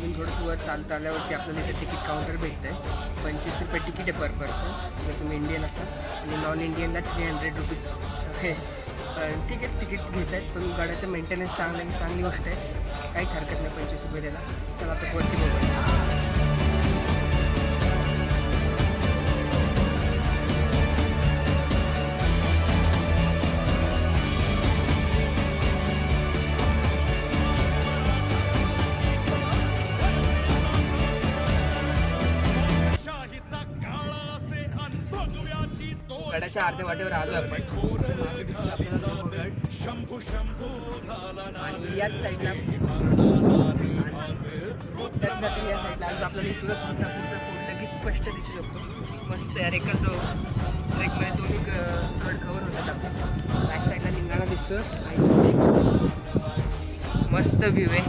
अजून थोडंसं वर चालतं आल्यावरती आपल्याला इथे तिकीट काउंटर भेटतं आहे. 25 रुपये तिकीट आहे पर पर्सन जर तुम्ही इंडियन असाल, आणि नॉन इंडियनला 300 रुपीज आहे. ठीक आहे, तिकीट घेत आहेत, पण गाड्याचं मेंटेनन्स चांगली गोष्ट आहे, काहीच हरकत नाही 25 रुपये द्यायला. चला आता वरती बघूया. गडाच्या अर्ध्या वाटेवर आलो आपण, आणि याच साईडला या साईडला आपल्याला इथूनच विसापूरचा फोर्ट लगेच स्पष्ट दिसू शकतो. मस्त यार, एकच ट्रेकमध्ये दोन्ही गड कवर होतात. आपल्या बॅक साईडला निंगाणा दिसतो आणि मस्त व्ह्यू आहे.